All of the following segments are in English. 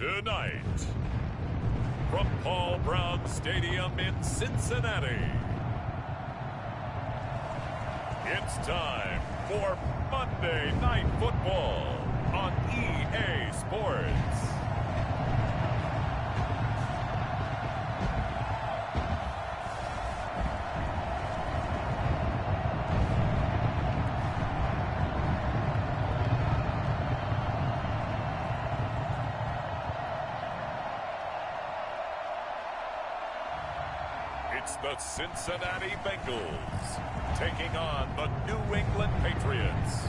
Tonight, from Paul Brown Stadium in Cincinnati, it's time for Monday Night Football on EA Sports. It's the Cincinnati Bengals taking on the New England Patriots.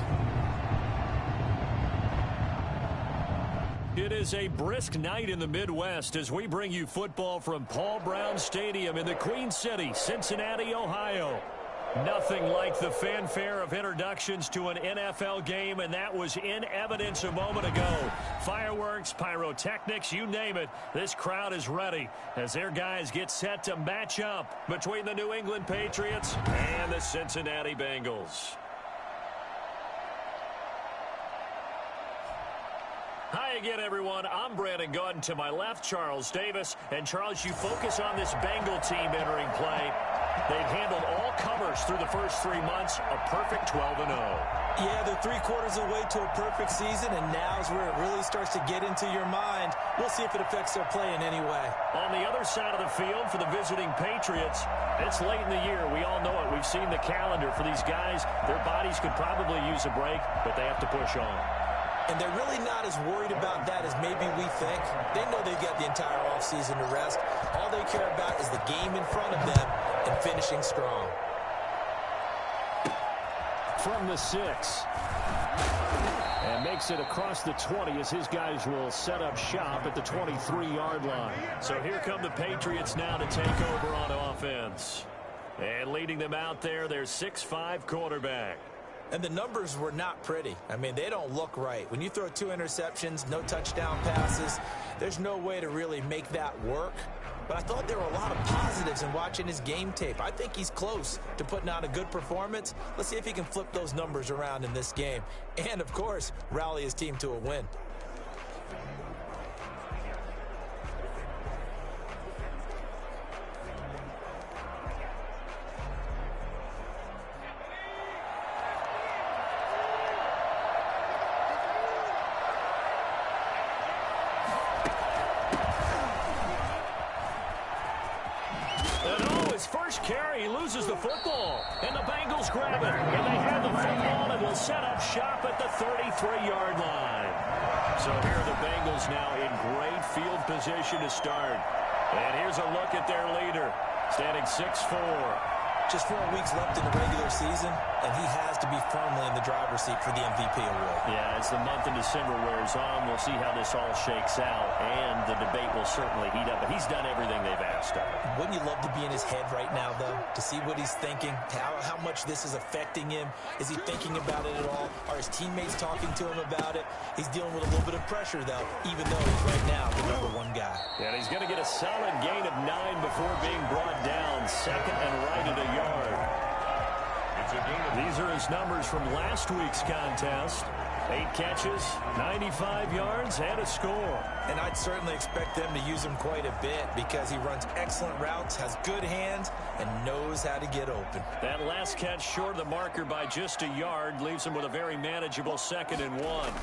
It is a brisk night in the Midwest as we bring you football from Paul Brown Stadium in the Queen City, Cincinnati, Ohio. Nothing like the fanfare of introductions to an NFL game, and that was in evidence a moment ago. Fireworks, pyrotechnics, you name it. This crowd is ready as their guys get set to match up between the New England Patriots and the Cincinnati Bengals. Hi again, everyone. I'm Brandon Gordon. To my left, Charles Davis. And, Charles, you focus on this Bengal team entering play. They've handled all comers through the first 3 months, a perfect 12-0. Yeah, they're 3/4 of the way to a perfect season, and now's where it really starts to get into your mind. We'll see if it affects their play in any way. On the other side of the field for the visiting Patriots, it's late in the year. We all know it. We've seen the calendar for these guys. Their bodies could probably use a break, but they have to push on. And they're really not as worried about that as maybe we think. They know they've got the entire offseason to rest. All they care about is the game in front of them and finishing strong. From the 6. And makes it across the 20 as his guys will set up shop at the 23-yard line. So here come the Patriots now to take over on offense. And leading them out there, their 6'5" quarterback. And the numbers were not pretty. I mean, they don't look right. When you throw 2 interceptions, no touchdown passes, there's no way to really make that work. But I thought there were a lot of positives in watching his game tape. I think he's close to putting out a good performance. Let's see if he can flip those numbers around in this game. And, of course, rally his team to a win. First carry, he loses the football, and the Bengals grab it, and they have the football and will set up shop at the 33-yard line. So here are the Bengals now in great field position to start. And here's a look at their leader, standing 6'4". Just 4 weeks left in the regular season, and he has to be firmly in the driver's seat for the MVP award. Yeah, as the month of December wears on, we'll see how this all shakes out, and the debate will certainly heat up. But he's done everything they've asked of him. Wouldn't you love to be in his head right now, though, to see what he's thinking, how much this is affecting him? Is he thinking about it at all? Are his teammates talking to him about it? He's dealing with a little bit of pressure, though, even though he's right now the #1 guy. Yeah, and he's going to get a solid gain of 9 before being brought down, second and right at a yard. These are his numbers from last week's contest. 8 catches, 95 yards, and a score. And I'd certainly expect them to use him quite a bit because he runs excellent routes, has good hands, and knows how to get open. That last catch short of the marker by just a yard leaves him with a very manageable 2nd and 1.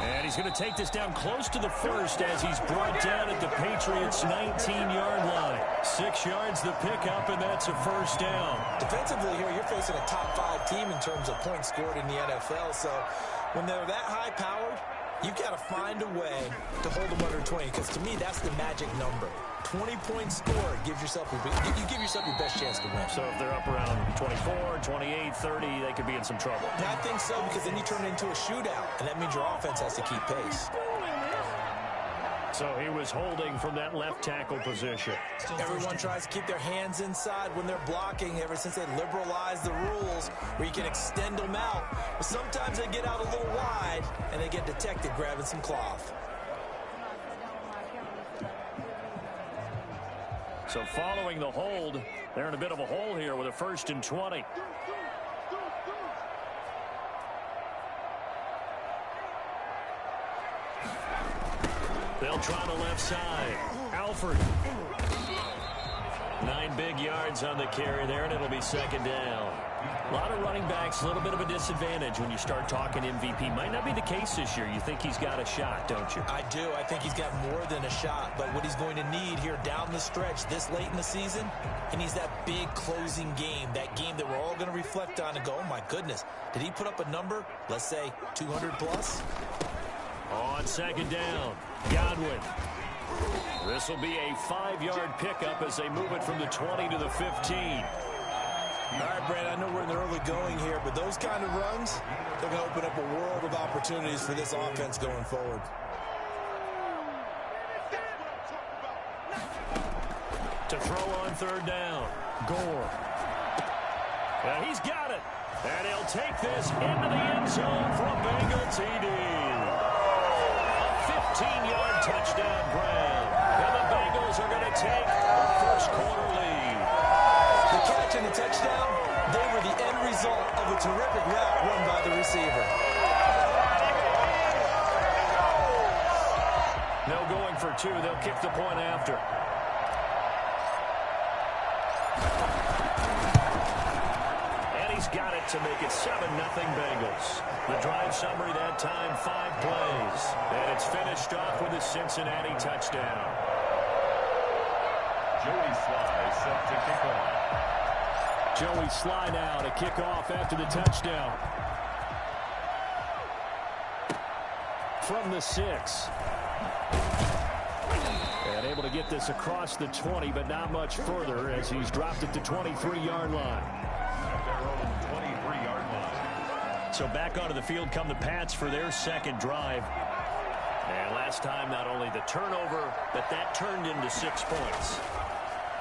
And he's going to take this down close to the 1st as he's brought down at the Patriots' 19-yard line. 6 yards the pickup, and that's a 1st down. Defensively here, you're facing a top 5 team in terms of points scored in the NFL. So when they're that high-powered, you've got to find a way to hold them under 20, because to me, that's the magic number. 20-point score gives yourself you give yourself your best chance to win. So if they're up around 24, 28, 30, they could be in some trouble. Yeah, I think so, because then you turn it into a shootout, and that means your offense has to keep pace. So he was holding from that left tackle position. Everyone tries to keep their hands inside when they're blocking ever since they liberalized the rules where you can extend them out. But sometimes they get out a little wide, and they get detected grabbing some cloth. So following the hold, they're in a bit of a hole here with a 1st and 20. They'll try the left side. Alford. 9 big yards on the carry there, and it'll be second down. A lot of running backs, a little bit of a disadvantage when you start talking MVP. Might not be the case this year. You think he's got a shot, don't you? I do. I think he's got more than a shot. But what he's going to need here down the stretch this late in the season, he needs that big closing game, that game that we're all going to reflect on and go, oh, my goodness, did he put up a number, let's say, 200 plus? On second down, Godwin. This will be a 5-yard pickup as they move it from the 20 to the 15. All right, Brad, I know we're in the early going here, but those kind of runs, they're going to open up a world of opportunities for this offense going forward. To throw on third down, Gore. And he's got it. And he'll take this into the end zone for a Bengal TD. A 15-yard touchdown grab. And the Bengals are going to take the first quarter lead. The catch and the touchdown, they were the end result of a terrific route run by the receiver. No going for 2. They'll kick the point after. And he's got it to make it 7-0 Bengals. The drive summary that time, 5 plays. And it's finished off with a Cincinnati touchdown. Joey Sly set to kick off. Joey Sly now to kick off after the touchdown. From the 6. And able to get this across the 20, but not much further as he's dropped it to 23-yard line. At their own 23-yard line. So back onto the field come the Pats for their second drive. And last time, not only the turnover, but that turned into 6 points.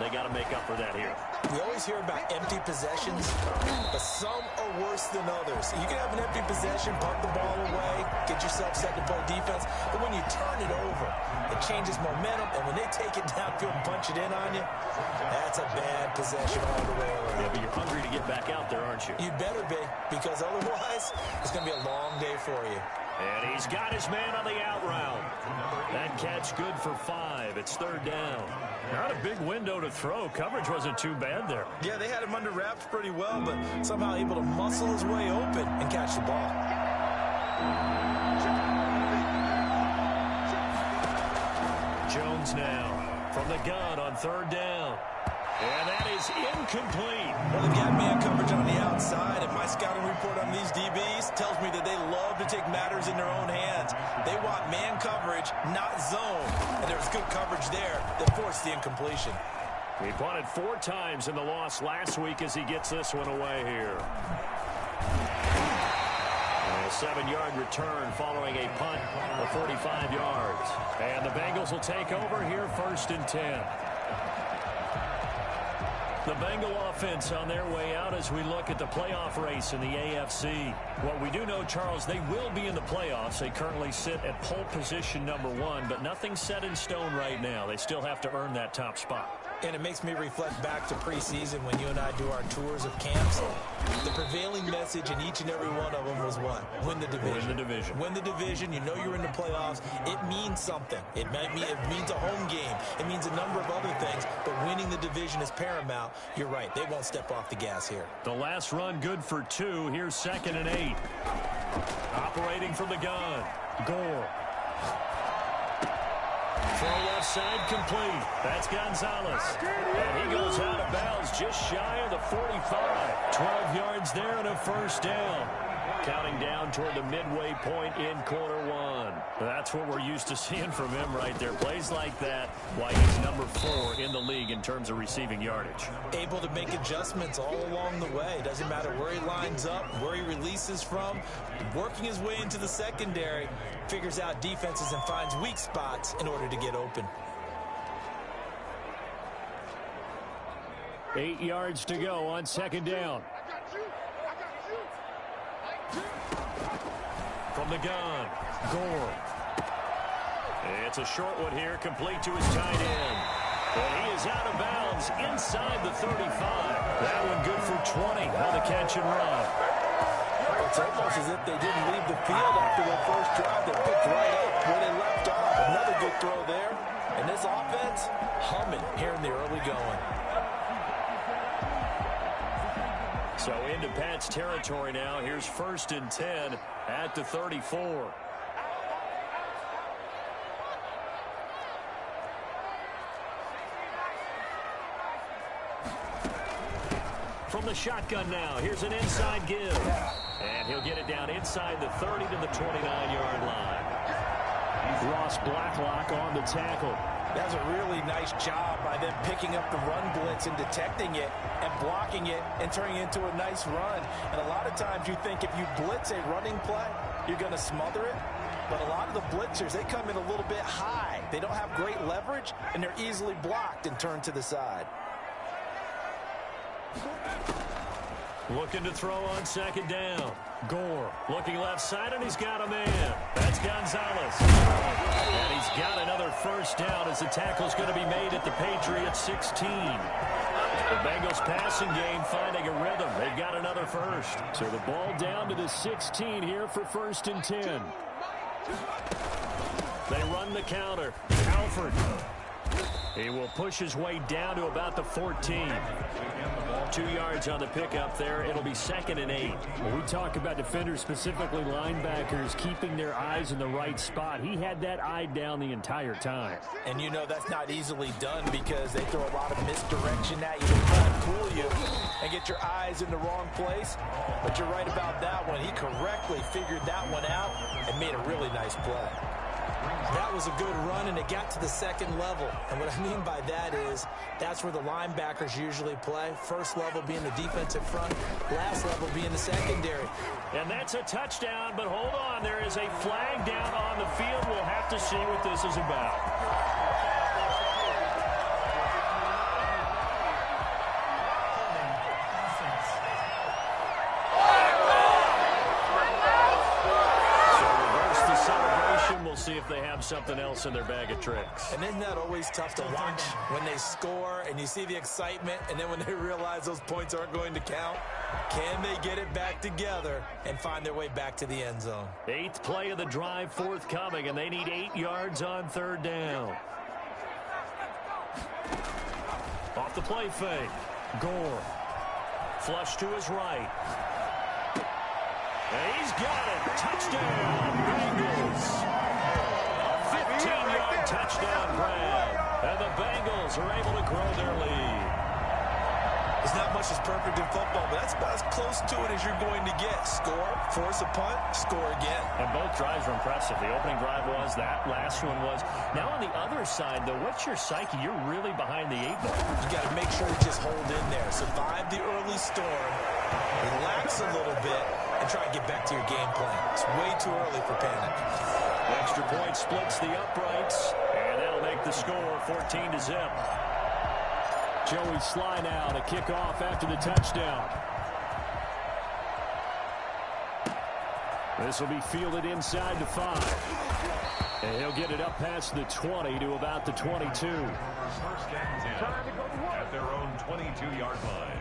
They got to make up for that here. We always hear about empty possessions, but some are worse than others. You can have an empty possession, punt the ball away, get yourself set to play defense, but when you turn it over, it changes momentum, and when they take it downfield and punch it in on you, that's a bad possession all the way around. Yeah, but you're hungry to get back out there, aren't you? You better be, because otherwise, it's going to be a long day for you. And he's got his man on the out route. That catch good for 5. It's third down. Not a big window to throw. Coverage wasn't too bad there. Yeah, they had him under wraps pretty well, but somehow able to muscle his way open and catch the ball. Jones now from the gun on third down. And that is incomplete. Well, they've got man coverage on the outside, and my scouting report on these DBs tells me that they love to take matters in their own hands. They want man coverage, not zone. And there was good coverage there that forced the incompletion. He punted 4 times in the loss last week as he gets this one away here. A 7-yard return following a punt of 45 yards. And the Bengals will take over here, 1st and 10. The Bengal offense on their way out as we look at the playoff race in the AFC. What we do know, Charles, they will be in the playoffs. They currently sit at pole position number 1, but nothing's set in stone right now. They still have to earn that top spot. And it makes me reflect back to preseason when you and I do our tours of camps. The prevailing message in each and every one of them was what? Win the division. Win the division. Win the division. You know you're in the playoffs. It means something. It means a home game. It means a number of other things. But winning the division is paramount. You're right. They won't step off the gas here. The last run good for 2. Here's 2nd and 8. Operating from the gun. Gore. Throw left side complete. That's Gonzalez. And he goes out of bounds just shy of the 45. 12 yards there and a first down. Counting down toward the midway point in quarter 1. That's what we're used to seeing from him right there. Plays like that, why he's number 4 in the league in terms of receiving yardage. Able to make adjustments all along the way. Doesn't matter where he lines up, where he releases from. Working his way into the secondary, figures out defenses and finds weak spots in order to get open. 8 yards to go on 2nd down. From the gun, Gore. It's a short one here, complete to his tight end. And he is out of bounds inside the 35. That one good for 20 on the catch and run. Well, It's almost as if they didn't leave the field after their first drive. They picked right up where they left off. Another good throw there. And this offense, humming here in the early going. So into Pat's territory now. Here's 1st and 10 at the 34. From the shotgun now, here's an inside give. And he'll get it down inside the 30 to the 29-yard line. Ross Blacklock on the tackle. That's a really nice job by them picking up the run blitz and detecting it and blocking it and turning it into a nice run. And a lot of times you think if you blitz a running play, you're going to smother it. But a lot of the blitzers, they come in a little bit high. They don't have great leverage, and they're easily blocked and turned to the side. Looking to throw on 2nd down. Gore looking left side, and he's got a man. That's Gonzalez. And he's got another 1st down as the tackle's going to be made at the Patriots 16. The Bengals passing game finding a rhythm. They've got another 1st. So the ball down to the 16 here for 1st and 10. They run the counter. Alford. He will push his way down to about the 14. 2 yards on the pickup there. It'll be 2nd and 8. When we talk about defenders, specifically linebackers, keeping their eyes in the right spot, he had that eye down the entire time. And you know that's not easily done because they throw a lot of misdirection at you to try and fool you and get your eyes in the wrong place. But you're right about that one. He correctly figured that one out and made a really nice play. That was a good run, and it got to the 2nd level. And what I mean by that is that's where the linebackers usually play. 1st level being the defensive front, last level being the secondary. And that's a touchdown, but hold on. There is a flag down on the field. We'll have to see what this is about. See if they have something else in their bag of tricks. And isn't that always tough to watch when they score and you see the excitement and then when they realize those points aren't going to count? Can they get it back together and find their way back to the end zone? 8th play of the drive forthcoming, and they need 8 yards on 3rd down. Off the play fake. Gore. Flush to his right. And he's got it. Touchdown, Bengals. 15-yard touchdown grab. And the Bengals are able to grow their lead. It's not much as perfect in football, but that's about as close to it as you're going to get. Score, force a punt, score again. And both drives were impressive. The opening drive was, that last one was. Now on the other side, though, what's your psyche? You're really behind the 8 ball. You got to make sure you just hold in there. Survive the early storm, relax a little bit, and try and get back to your game plan. It's way too early for panic. The extra point splits the uprights, and that'll make the score 14-0. Joey Sly now to kick off after the touchdown. This will be fielded inside the 5. And he'll get it up past the 20 to about the 22. 1st and 10 at their own 22-yard line.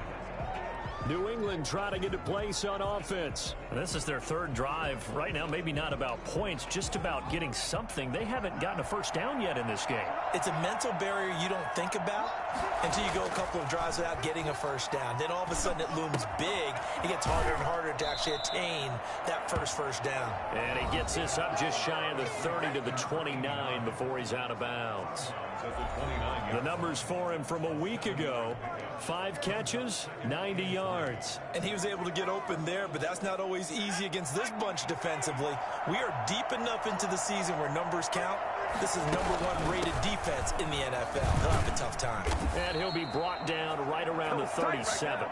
New England trying to get a place on offense. This is their 3rd drive. Right now, maybe not about points, just about getting something. They haven't gotten a 1st down yet in this game. It's a mental barrier you don't think about until you go a couple of drives without getting a 1st down. Then all of a sudden it looms big. It gets harder and harder to actually attain that first down. And he gets this up just shy of the 30 to the 29 before he's out of bounds. The numbers for him from a week ago: 5 catches, 90 yards. And he was able to get open there, but that's not always easy against this bunch defensively. We are deep enough into the season where numbers count. This is #1 rated defense in the NFL. They'll have a tough time. And he'll be brought down right around the 37.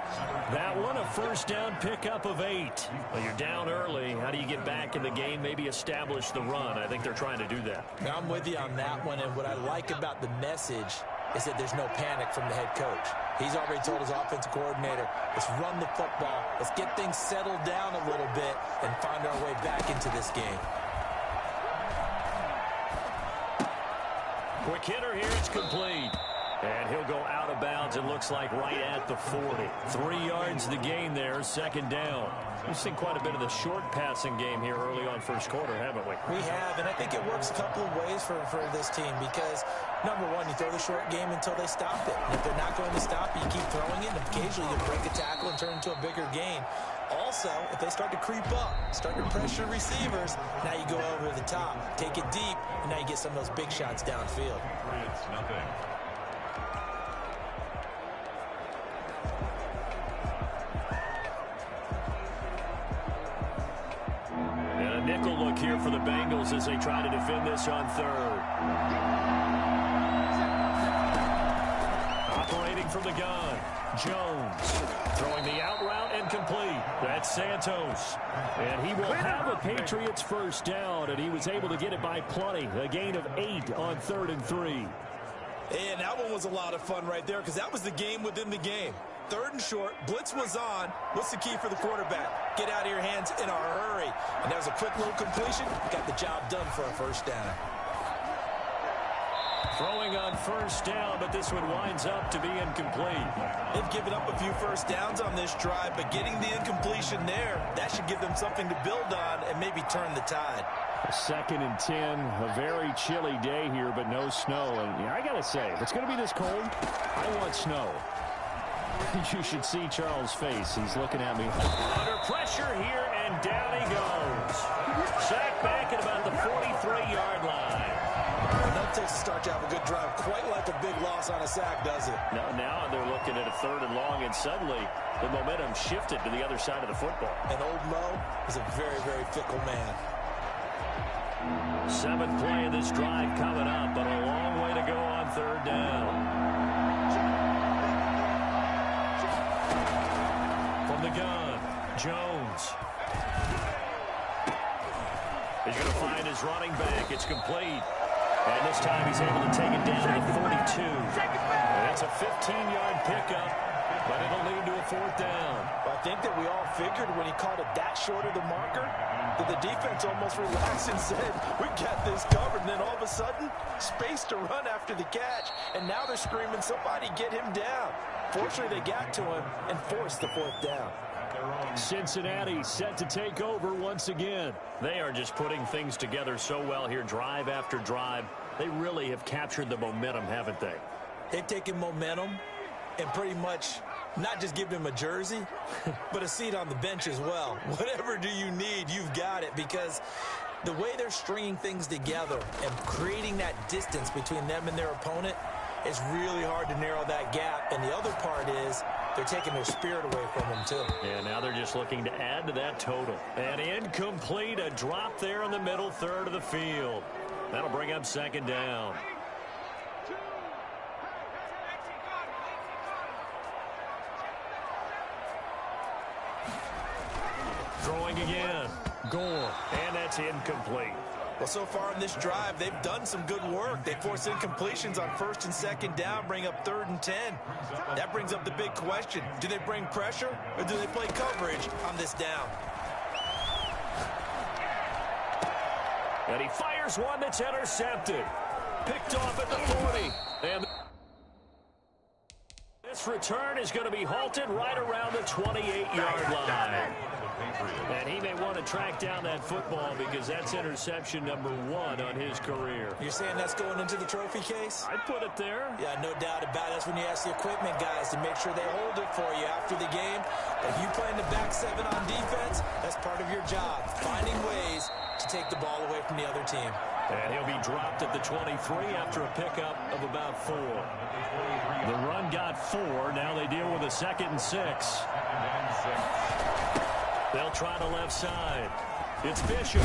That one, a 1st down pickup of 8. Well, you're down early. How do you get back in the game, maybe establish the run? I think they're trying to do that. Now, I'm with you on that one, and what I like about the message is that there's no panic from the head coach. He's already told his offensive coordinator, let's run the football, let's get things settled down a little bit and find our way back into this game. Quick hitter here, it's complete. And he'll go out of bounds, it looks like, right at the 40. 3 yards the gain there, second down. We've seen quite a bit of the short passing game here early on first quarter, haven't we? We have, and I think it works a couple of ways for this team because, number one, you throw the short game until they stop it. And if they're not going to stop it, you keep throwing it, and occasionally you break a tackle and turn it into a bigger gain. Also, if they start to creep up, start to pressure receivers, now you go over the top, take it deep, and now you get some of those big shots downfield. It's nothing. And a nickel look here for the Bengals as they try to defend this on third. Operating from the gun, Jones. Throwing the out route and complete. That's Santos. And he will have a Patriots first down, and he was able to get it by plenty. A gain of 8 on 3rd and 3. And that one was a lot of fun right there because that was the game within the game. 3rd and short, blitz was on. What's the key for the quarterback? Get out of your hands in a hurry. And that was a quick little completion. Got the job done for a first down. Throwing on first down, but this one winds up to be incomplete. They've given up a few first downs on this drive, but getting the incompletion there, that should give them something to build on and maybe turn the tide. 2nd and 10, a very chilly day here, but no snow. And I got to say, if it's going to be this cold, I want snow. You should see Charles' face. He's looking at me. Under pressure here, and down he goes. Sacked back at about the 43-yard line. That takes a start to have a good drive. Quite like a big loss on a sack, does it? Now they're looking at a 3rd and long, and suddenly the momentum shifted to the other side of the football. And old Mo is a very, very fickle man. 7th play of this drive coming up, but a long way to go on 3rd down. From the gun, Jones. He's going to find his running back. It's complete. And this time he's able to take it down to the 42. It's a 15-yard pickup, but it'll lead to a 4th down. I think that we all figured when he called it that short of the marker that the defense almost relaxed and said, we got this covered. And then all of a sudden, space to run after the catch. And now they're screaming, somebody get him down. Fortunately, they got to him and forced the 4th down. Cincinnati set to take over once again. They are just putting things together so well here, drive after drive. They really have captured the momentum, haven't they? They've taken momentum and pretty much not just given him a jersey, but a seat on the bench as well. Whatever do you need, you've got it, because the way they're stringing things together and creating that distance between them and their opponent, it's really hard to narrow that gap. And the other part is they're taking their spirit away from them, too. Yeah, now they're just looking to add to that total. And incomplete, a drop there in the middle 3rd of the field. That'll bring up 2nd down. Throwing again. Gore. And that's incomplete. Well, so far on this drive, they've done some good work. They force incompletions on 1st and 2nd down, bring up 3rd and 10. That brings up the big question. Do they bring pressure or do they play coverage on this down? And he fires one that's intercepted. Picked off at the 40. And this return is going to be halted right around the 28-yard line. And he may want to track down that football because that's interception number 1 on his career. You're saying that's going into the trophy case? I'd put it there. Yeah, no doubt about it. That's when you ask the equipment guys to make sure they hold it for you after the game. If you play in the back 7 on defense, that's part of your job, finding ways to take the ball away from the other team. And he'll be dropped at the 23 after a pickup of about 4. The run got 4. Now they deal with a 2nd and 6. They'll try the left side. It's Bishop.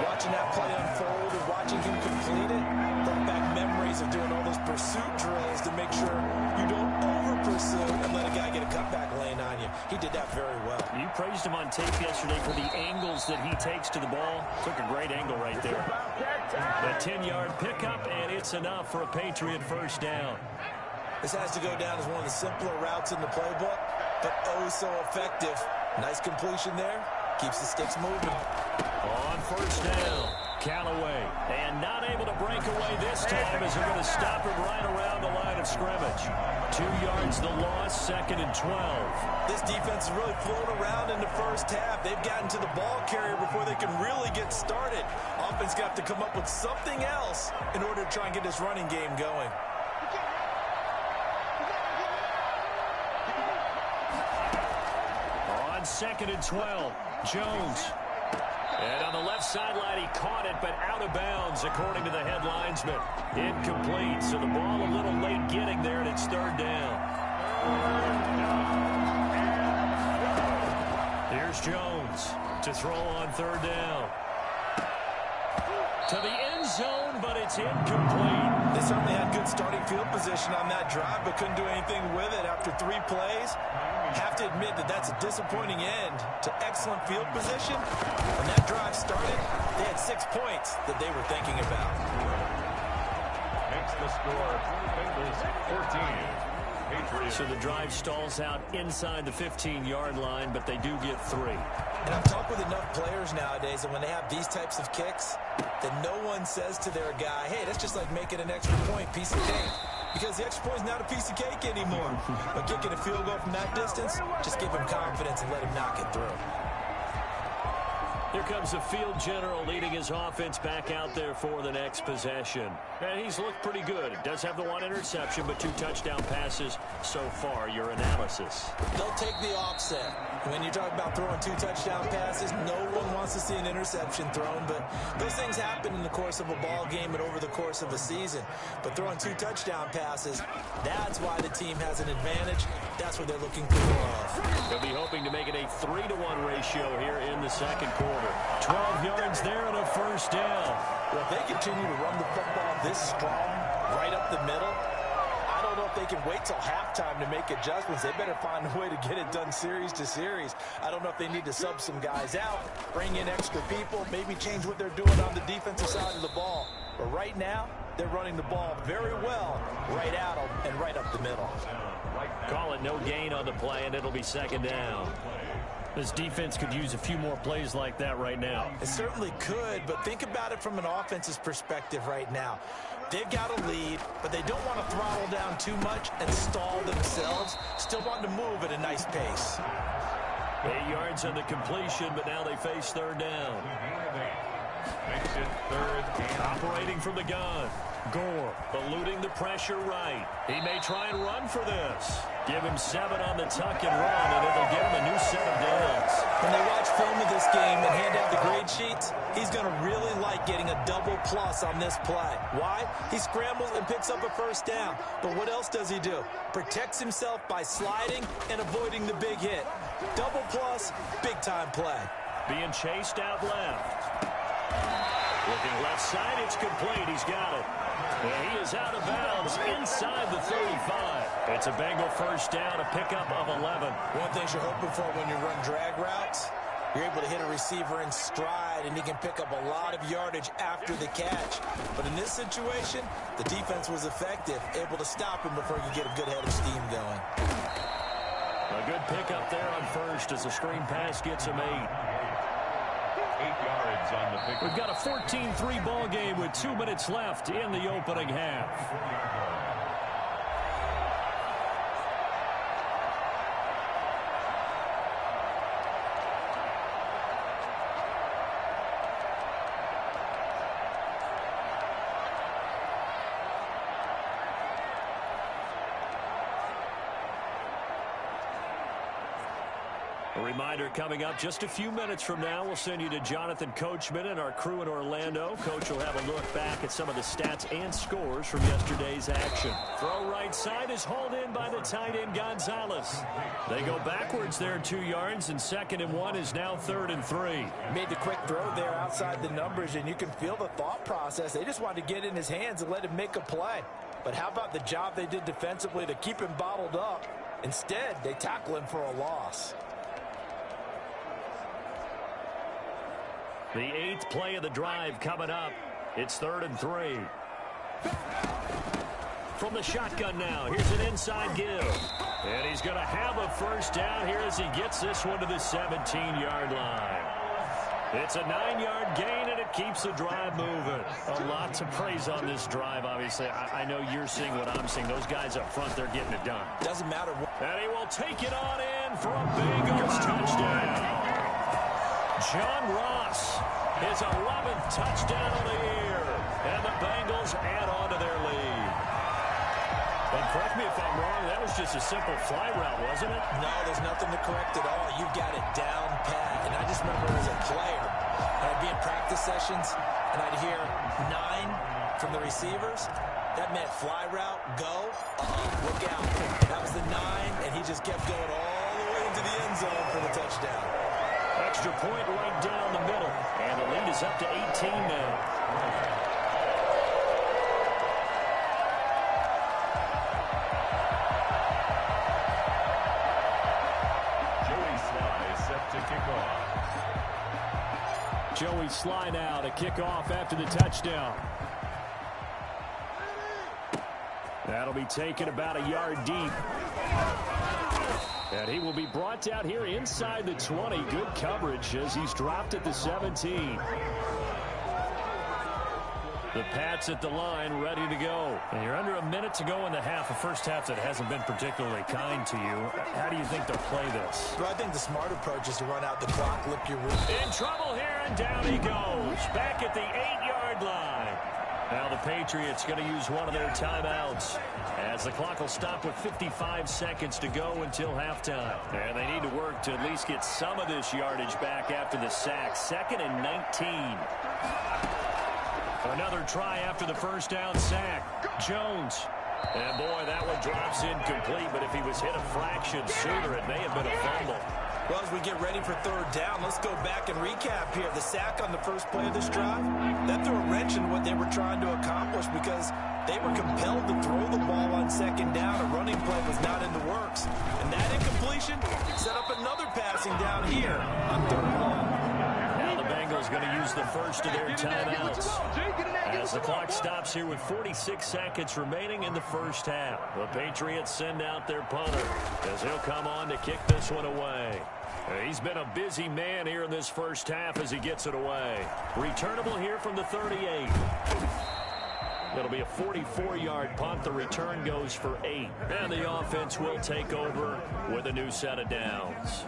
Watching that play unfold and watching him complete it brought back memories of doing all those pursuit drills to make sure you don't over-pursue and let a guy get a cutback lane on you. He did that very well. You praised him on tape yesterday for the angles that he takes to the ball. Took a great angle right there. A 10-yard pickup, and it's enough for a Patriot first down. This has to go down as one of the simpler routes in the playbook, but oh so effective. Nice completion there. Keeps the sticks moving. On first down, Callaway. And not able to break away this time as they're going to stop him right around the line of scrimmage. 2 yards the loss, 2nd and 12. This defense is really flown around in the first half. They've gotten to the ball carrier before they can really get started. Offense got to come up with something else in order to try and get this running game going. On 2nd and 12, Jones. And on the left sideline, he caught it, but out of bounds, according to the head linesman. Incomplete, so the ball a little late getting there, and it's 3rd down. Here's Jones to throw on 3rd down. To the end zone, but it's incomplete. They certainly had good starting field position on that drive, but couldn't do anything with it after 3 plays. Have to admit that that's a disappointing end to excellent field position. When that drive started, they had 6 points that they were thinking about. Makes the score Bengals 14. Patriots. So the drive stalls out inside the 15-yard line, but they do get 3. And I've talked with enough players nowadays that when they have these types of kicks, that no one says to their guy, hey, that's just like making an extra point, piece of cake. Because the extra point is not a piece of cake anymore. But kicking a field goal from that distance, just give him confidence and let him knock it through. Here comes the field general leading his offense back out there for the next possession. And he's looked pretty good. Does have the 1 interception, but 2 touchdown passes so far. Your analysis. They'll take the offset. When you talk about throwing 2 touchdown passes, no one wants to see an interception thrown, but those things happen in the course of a ball game and over the course of a season. But throwing 2 touchdown passes, that's why the team has an advantage. That's what they're looking for more of. They'll be hoping to make it a 3-to-1 ratio here in the 2nd quarter. 12 yards there and a 1st down. Well, if they continue to run the football this strong, right up the middle, I don't know if they can wait till halftime to make adjustments. They better find a way to get it done series to series. I don't know if they need to sub some guys out, bring in extra people, maybe change what they're doing on the defensive side of the ball. But right now, they're running the ball very well right at them and right up the middle. Call it no gain on the play, and it'll be 2nd down. This defense could use a few more plays like that right now. It certainly could, but think about it from an offense's perspective right now. They've got a lead, but they don't want to throttle down too much and stall themselves. Still want to move at a nice pace. 8 yards on the completion, but now they face 3rd down. Makes it 3rd and operating from the gun. Gore eluding the pressure right. He may try and run for this. Give him 7 on the tuck and run, and it'll give him a new set of downs. When they watch film of this game and hand out the grade sheets, he's going to really like getting a double plus on this play. Why? He scrambles and picks up a 1st down. But what else does he do? Protects himself by sliding and avoiding the big hit. Double plus, big-time play. Being chased out left. Looking left side, it's complete. He's got it. And he is out of bounds inside the 35. It's a Bengal 1st down, a pickup of 11. One thing you're hoping for when you run drag routes, you're able to hit a receiver in stride, and he can pick up a lot of yardage after the catch. But in this situation, the defense was effective, able to stop him before you get a good head of steam going. A good pickup there on 1st as the screen pass gets him 8. 8 yards on the pick. We've got a 14-3 ball game with 2 minutes left in the opening half. A reminder coming up just a few minutes from now, we'll send you to Jonathan Coachman and our crew in Orlando. Coach will have a look back at some of the stats and scores from yesterday's action. Throw right side is hauled in by the tight end Gonzalez. They go backwards there 2 yards, and 2nd and 1 is now 3rd and 3. Made the quick throw there outside the numbers, and you can feel the thought process. They just wanted to get in his hands and let him make a play. But how about the job they did defensively to keep him bottled up? Instead, they tackle him for a loss. The 8th play of the drive coming up. It's 3rd and 3. From the shotgun now, here's an inside give. And he's going to have a 1st down here as he gets this one to the 17-yard line. It's a 9-yard gain, and it keeps the drive moving. A lot to praise on this drive, obviously. I know you're seeing what I'm seeing. Those guys up front, they're getting it done. Doesn't matter. And he will take it on in for a Bengals touchdown. John Ross, his 11th touchdown of the year. And the Bengals add on to their lead. And correct me if I'm wrong, that was just a simple fly route, wasn't it? No, there's nothing to correct at all. You've got it down pat. And I just remember as a player, I'd be in practice sessions, and I'd hear 9 from the receivers. That meant fly route, go, look out. That was the 9, and he just kept going all the way into the end zone for the touchdown. Extra point right down the middle. And the lead is up to 18 now. Joey Sly now to kick off after the touchdown. That'll be taken about a yard deep. And he will be brought down here inside the 20. Good coverage as he's dropped at the 17. The Pats at the line, ready to go. And you're under a minute to go in the half, a first half that hasn't been particularly kind to you. How do you think they'll play this? Well, I think the smart approach is to run out the clock, lick your wound. In trouble here, and down he goes. Back at the 8-yard line. Now the Patriots going to use one of their timeouts as the clock will stop with 55 seconds to go until halftime. And they need to work to at least get some of this yardage back after the sack. 2nd and 19. Another try after the first down sack. Jones. And boy, that one drops incomplete, but if he was hit a fraction sooner, it may have been a fumble. Well, as we get ready for 3rd down, let's go back and recap here. The sack on the first play of this drive, that threw a wrench in what they were trying to accomplish because they were compelled to throw the ball on 2nd down. A running play was not in the works. And that incompletion set up another passing down here on 3rd and long. Now the Bengals going to use the first of their timeouts as the clock stops here with 46 seconds remaining in the first half. The Patriots send out their punter as he'll come on to kick this one away. He's been a busy man here in this first half as he gets it away. Returnable here from the 38. It'll be a 44-yard punt. The return goes for 8. And the offense will take over with a new set of downs.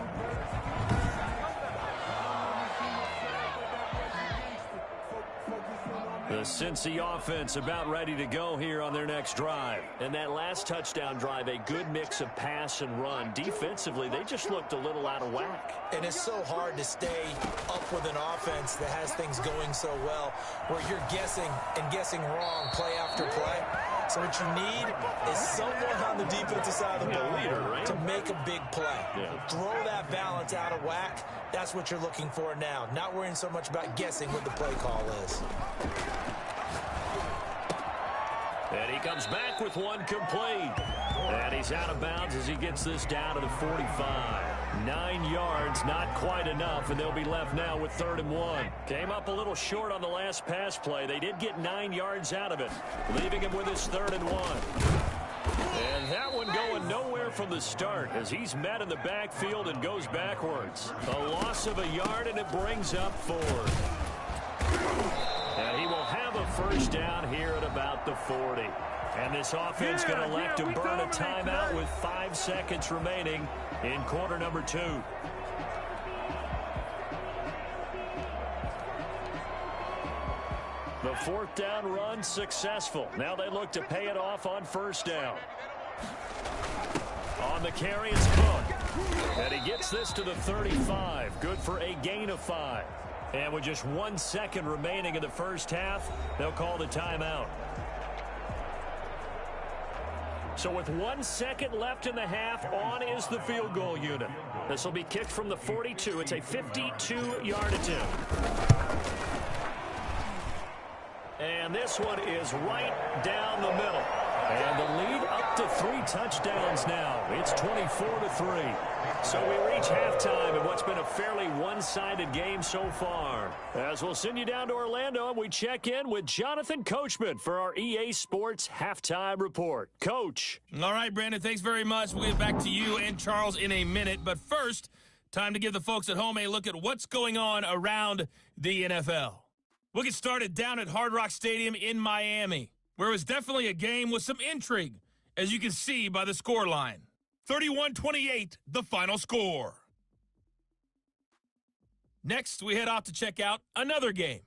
The Cincy offense about ready to go here on their next drive. And that last touchdown drive, a good mix of pass and run. Defensively, they just looked a little out of whack. And it's so hard to stay up with an offense that has things going so well, where you're guessing and guessing wrong play after play. So what you need is someone on the defensive side of the ball to make a big play. Throw that balance out of whack. That's what you're looking for now. Not worrying so much about guessing what the play call is. And he comes back with one complete. And he's out of bounds as he gets this down to the 45. 9 yards, not quite enough, and they'll be left now with 3rd and 1. Came up a little short on the last pass play. They did get 9 yards out of it, leaving him with his 3rd and 1. And that one going nowhere from the start as he's met in the backfield and goes backwards. A loss of a yard, and it brings up 4. And he will have a first down here at about the 40. And this offense going to elect to burn a timeout with 5 seconds remaining in quarter number 2. The 4th down run successful. Now they look to pay it off on 1st down. On the carry is Cook. And he gets this to the 35. Good for a gain of 5. And with just 1 second remaining in the first half, they'll call the timeout. So with 1 second left in the half, on is the field goal unit. This will be kicked from the 42. It's a 52-yard attempt. And this one is right down the middle. And the lead up to 3 touchdowns now. It's 24-3. So we reach halftime in what's been a fairly one-sided game so far. As we'll send you down to Orlando, and we check in with Jonathan Coachman for our EA Sports Halftime Report. Coach. All right, Brandon, thanks very much. We'll get back to you and Charles in a minute. But first, Time to give the folks at home a look at what's going on around the NFL. We'll get started down at Hard Rock Stadium in Miami, where it was definitely a game with some intrigue, as you can see by the scoreline. 31-28, the final score. Next, we head off to check out another game,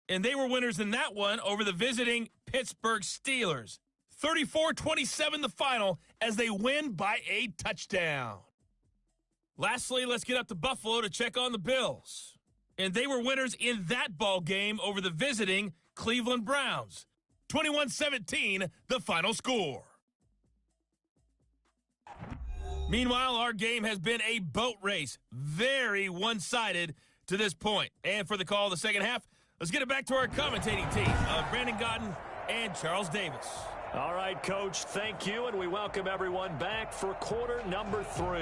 and they were winners in that one over the visiting Pittsburgh Steelers. 34-27 the final as they win by a touchdown. Lastly, let's get up to Buffalo to check on the Bills. And they were winners in that ball game over the visiting Cleveland Browns. 21-17, the final score. Meanwhile, our game has been a boat race. Very one-sided to this point. And for the call of the second half, let's get it back to our commentating team of Brandon Godden and Charles Davis. All right, Coach, thank you, and we welcome everyone back for quarter number 3.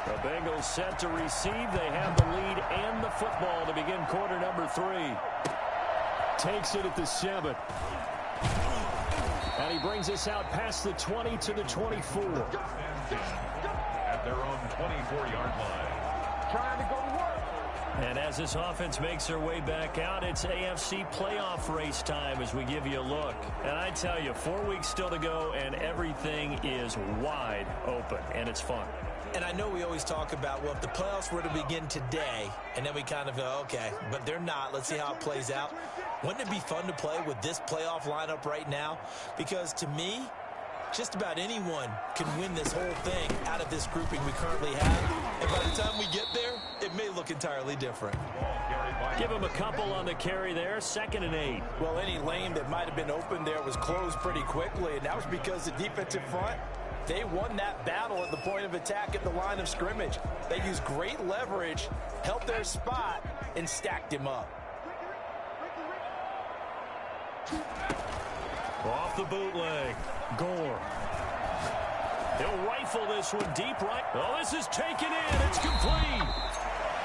The Bengals set to receive. They have the lead and the football to begin quarter number 3. Takes it at the 7. And he brings us out past the 20 to the 24. At their own 24-yard line. Trying to go to work. And as this offense makes their way back out, it's AFC playoff race time as we give you a look. And I tell you, 4 weeks still to go, and everything is wide open, and it's fun. And I know we always talk about, well, if the playoffs were to begin today, and then we kind of go, okay, but they're not. Let's see how it plays out. Wouldn't it be fun to play with this playoff lineup right now? Because to me, just about anyone can win this whole thing out of this grouping we currently have. And by the time we get there, it may look entirely different. Give him a couple on the carry there, 2nd and 8. Well, any lane that might have been open there was closed pretty quickly, and that was because the defensive front, they won that battle at the point of attack at the line of scrimmage. They used great leverage, helped their spot, and stacked him up. Off the bootleg, Gore. He'll rifle this one deep right. Oh, this is taken in. It's complete.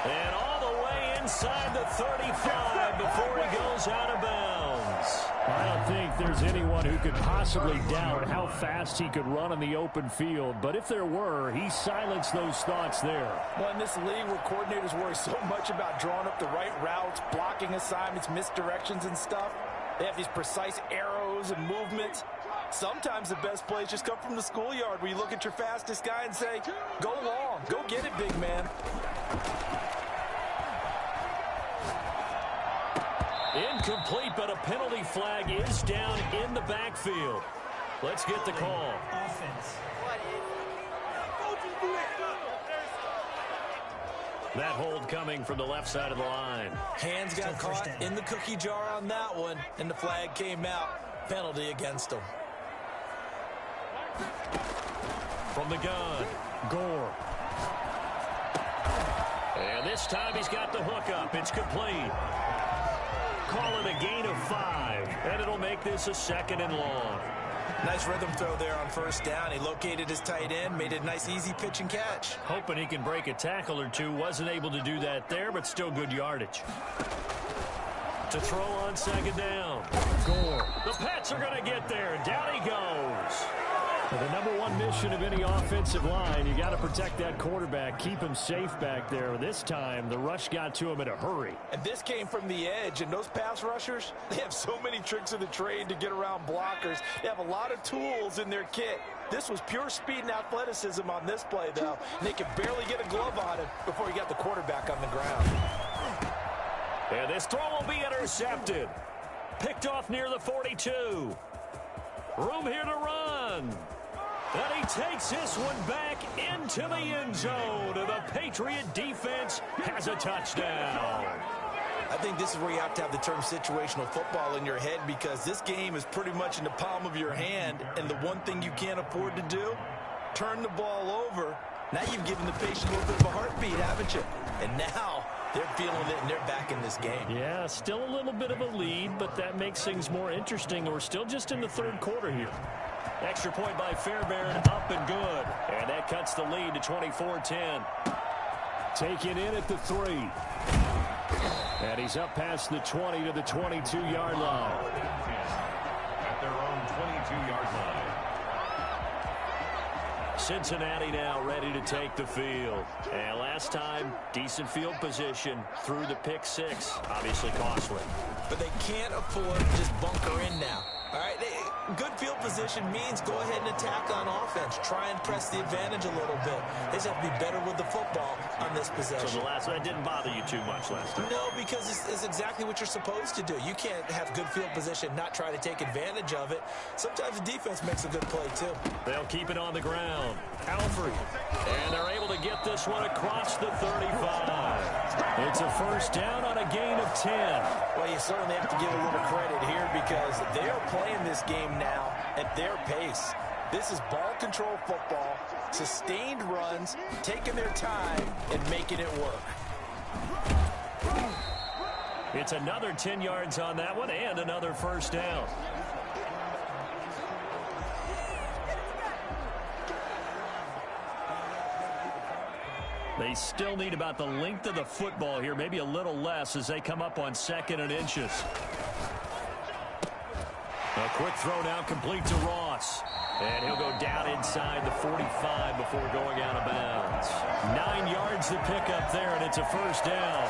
And all the way inside the 35 before he goes out of bounds. I don't think there's anyone who could possibly doubt how fast he could run in the open field. But if there were, he silenced those thoughts there. Well, in this league where coordinators worry so much about drawing up the right routes, blocking assignments, misdirections and stuff, they have these precise arrows and movements. Sometimes the best plays just come from the schoolyard where you look at your fastest guy and say, go long, go get it, big man. Incomplete, but a penalty flag is down in the backfield. Let's get the call. Offense. That hold coming from the left side of the line. Hands got caught in the cookie jar on that one, and the flag came out. Penalty against him. From the gun, Gore. And this time he's got the hook up. It's complete. Call it a gain of 5, and it'll make this a 2nd and long. Nice rhythm throw there on 1st down. He located his tight end, made it a nice easy pitch and catch. Hoping he can break a tackle or two. Wasn't able to do that there, but still good yardage. To throw on 2nd down. Gore. The Pats are going to get there. Down he goes. The number one mission of any offensive line, you got to protect that quarterback, keep him safe back there. This time, the rush got to him in a hurry. And this came from the edge, and those pass rushers, they have so many tricks of the trade to get around blockers. They have a lot of tools in their kit. This was pure speed and athleticism on this play, though. And they could barely get a glove on him before he got the quarterback on the ground. And this throw will be intercepted. Picked off near the 42. Room here to run. And he takes this one back into the end zone. And the Patriot defense has a touchdown. I think this is where you have to have the term situational football in your head, because this game is pretty much in the palm of your hand, and the one thing you can't afford to do, turn the ball over. Now you've given the patient a little bit of a heartbeat, haven't you? And now they're feeling it, and they're back in this game. Yeah, still a little bit of a lead, but that makes things more interesting. We're still just in the 3rd quarter here. Extra point by Fairbairn, up and good. And that cuts the lead to 24-10. Take it in at the 3. And he's up past the 20 to the 22-yard line. At their own 22-yard line. Cincinnati now ready to take the field. And last time, decent field position through the pick six. Obviously costly. But they can't afford to just bunker in now. All right, good field position means go ahead and attack on offense. Try and press the advantage a little bit. They just have to be better with the football on this possession. So the last one didn't bother you too much last time? No, because it's exactly what you're supposed to do. You can't have good field position, not try to take advantage of it. Sometimes the defense makes a good play, too. They'll keep it on the ground. Alfred. And they're able to get this one across the 35. It's a first down on a gain of 10. Well, you certainly have to give a little credit here because they are playing this game now at their pace. This is ball control football, sustained runs, taking their time, and making it work. It's another 10 yards on that one and another first down. They still need about the length of the football here, maybe a little less as they come up on 2nd and inches. A quick throw now complete to Ross. And he'll go down inside the 45 before going out of bounds. 9 yards to pick up there, and it's a first down.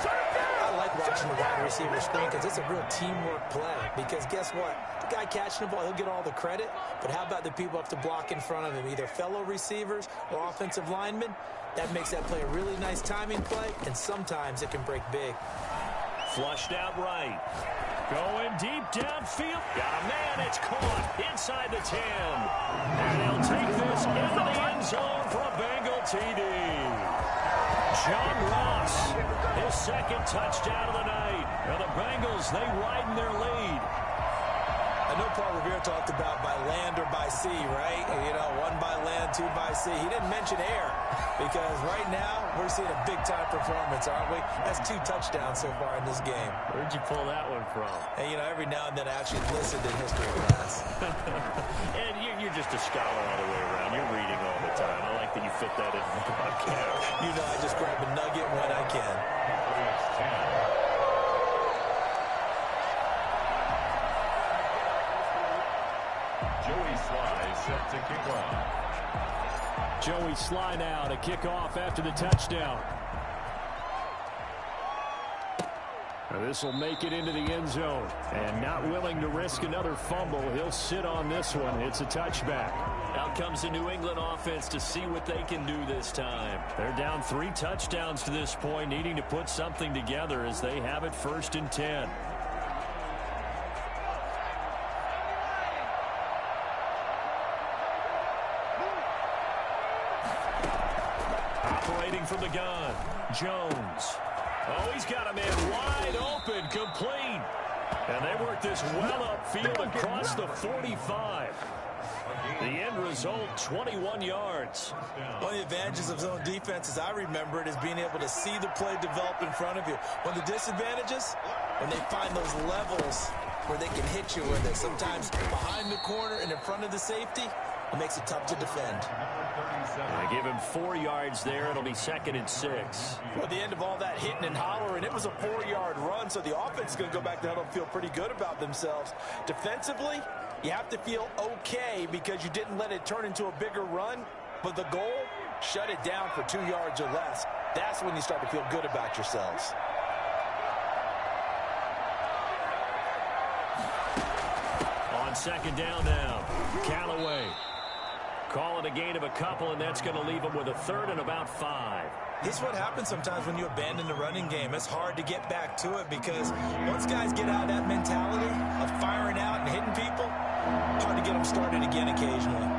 I like watching the wide receiver screen because it's a real teamwork play. Because guess what? The guy catching the ball, he'll get all the credit. But how about the people up to block in front of him, either fellow receivers or offensive linemen? That makes that play a really nice timing play, and sometimes it can break big. Flushed out right. Going deep downfield. Got a man. It's caught inside the 10. And he'll take this into the end zone for a Bengal TD. John Ross, his 2nd touchdown of the night. And the Bengals, they widen their lead. I know Paul Revere talked about by land or by sea, right? You know, 1 by land, 2 by sea. He didn't mention air because right now we're seeing a big-time performance, aren't we? That's 2 touchdowns so far in this game. Where'd you pull that one from? And, you know, every now and then I actually listened in history class. And you're just a scholar all the way around. You're reading all the time. I like that you fit that in the podcast. You know, I just grab a nugget when I can. Set to kick off. Joey Sly now to kick off after the touchdown. This will make it into the end zone. And not willing to risk another fumble, he'll sit on this one. It's a touchback. Out comes the New England offense to see what they can do this time. They're down 3 touchdowns to this point, needing to put something together as they have it 1st and 10. Operating from the gun, Jones. Oh, he's got a man wide open, complete. And they work this well upfield across the 45. The end result, 21 yards. One of the advantages of zone defense, as I remember it, is being able to see the play develop in front of you. One of the disadvantages, when they find those levels where they can hit you with it, sometimes behind the corner and in front of the safety, it makes it tough to defend. They give him 4 yards there. It'll be 2nd and 6. Well, at the end of all that hitting and hollering, it was a 4-yard run, so the offense is going to go back to huddle and feel pretty good about themselves. Defensively, you have to feel okay because you didn't let it turn into a bigger run, but the goal, shut it down for 2 yards or less. That's when you start to feel good about yourselves. On 2nd down now, Callaway. Call it a gain of a couple, and that's going to leave them with a 3rd and about 5. This is what happens sometimes when you abandon the running game. It's hard to get back to it because once guys get out of that mentality of firing out and hitting people, hard to get them started again occasionally.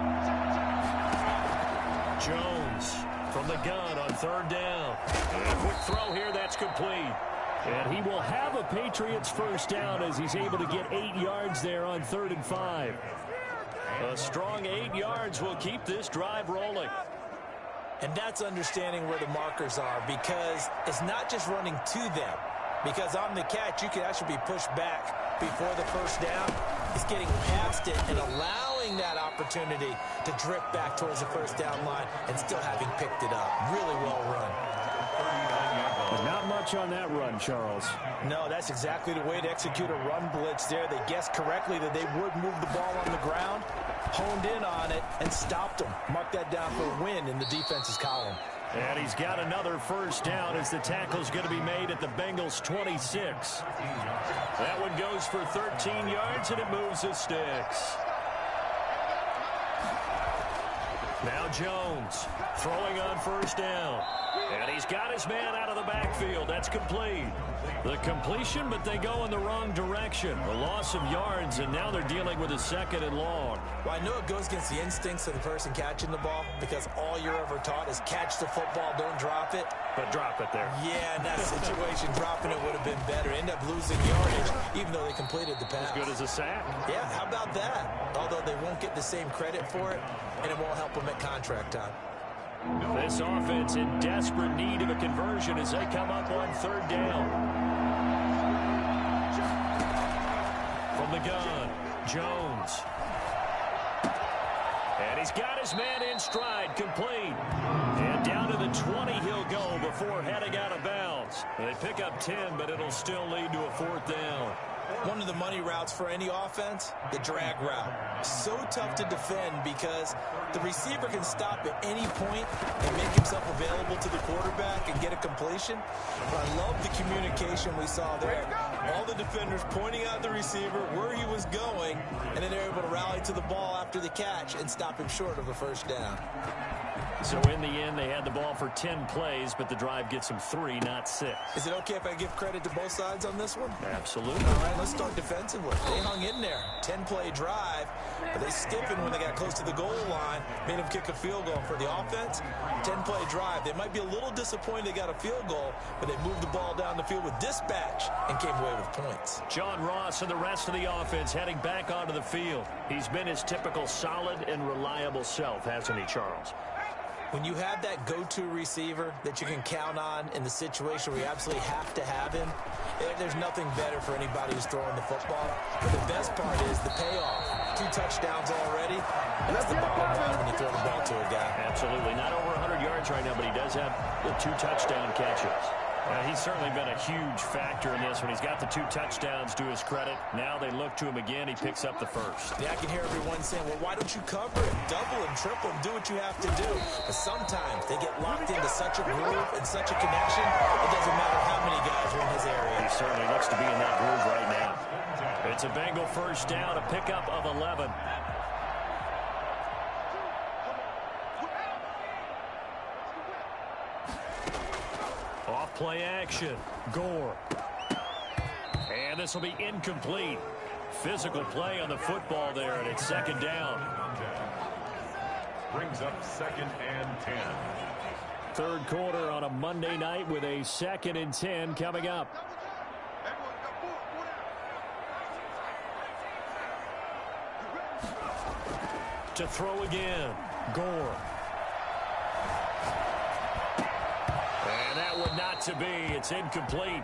Jones from the gun on 3rd down. And a quick throw here, that's complete. And he will have a Patriots first down as he's able to get 8 yards there on 3rd and 5. A strong 8 yards will keep this drive rolling. And that's understanding where the markers are because it's not just running to them. Because on the catch, you could actually be pushed back before the first down. It's getting past it and allowing that opportunity to drift back towards the first down line and still having picked it up. Really well run. But not much on that run, Charles. No, that's exactly the way to execute a run blitz there. They guessed correctly that they would move the ball on the ground. honed in on it and stopped them. Mark that down for a win in the defense's column. And he's got another first down as the tackle's going to be made at the Bengals' 26. That one goes for 13 yards, and it moves the sticks. Now Jones throwing on first down. And he's got his man out of the backfield. That's complete. The completion, but they go in the wrong direction. A loss of yards, and now they're dealing with a 2nd and long. Well, I know it goes against the instincts of the person catching the ball because all you're ever taught is catch the football, don't drop it. But drop it there. Yeah, in that situation, dropping it would have been better. End up losing yardage, even though they completed the pass. As good as a sack. Yeah, how about that? Although they won't get the same credit for it, and it won't help them at contract time. This offense in desperate need of a conversion as they come up on 3rd down. From the gun, Jones. And he's got his man in stride, complete. And down to the 20 he'll go before heading out of bounds. They pick up 10, but it'll still lead to a 4th down. One of the money routes for any offense, the drag route. So tough to defend because the receiver can stop at any point and make himself available to the quarterback and get a completion. But I love the communication we saw there. All the defenders pointing out the receiver where he was going, and then they're able to rally to the ball after the catch and stop him short of a first down. So in the end, they had the ball for 10 plays, but the drive gets them 3, not 6. Is it okay if I give credit to both sides on this one? Absolutely. All right, let's start defensively. They hung in there. 10-play drive, but they stiffened when they got close to the goal line, made them kick a field goal. For the offense, 10-play drive. They might be a little disappointed they got a field goal, but they moved the ball down the field with dispatch and came away with points. John Ross and the rest of the offense heading back onto the field. He's been his typical solid and reliable self, hasn't he, Charles? When you have that go-to receiver that you can count on in the situation where you absolutely have to have him, there's nothing better for anybody who's throwing the football. But the best part is the payoff. 2 touchdowns already. That's the bottom line when you throw the ball to a guy. Absolutely. Not over 100 yards right now, but he does have the 2 touchdown catches. He's certainly been a huge factor in this when he's got the 2 touchdowns to his credit. Now they look to him again. He picks up the first. Yeah, I can hear everyone saying, well, why don't you cover him, double him, triple him, do what you have to do. But sometimes they get locked into such a groove and such a connection, it doesn't matter how many guys are in his area. He certainly looks to be in that groove right now. It's a Bengal first down, a pickup of 11. Play action. Gore. And this will be incomplete. Physical play on the football there, and it's 2nd down. Brings up 2nd and 10. 3rd quarter on a Monday night with a 2nd and 10 coming up. To throw again. Gore. Not to be. It's incomplete.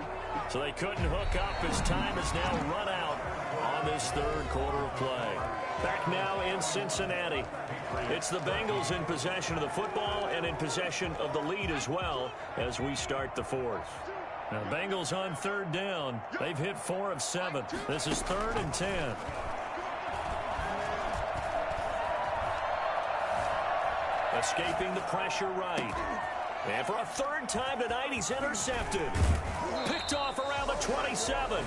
So they couldn't hook up as time is now run out on this 3rd quarter of play. Back now in Cincinnati. It's the Bengals in possession of the football and in possession of the lead as well as we start the 4th. Now, Bengals on 3rd down. They've hit 4 of 7. This is 3rd and 10. Escaping the pressure right. And for a 3rd time tonight, he's intercepted. Picked off around the 27.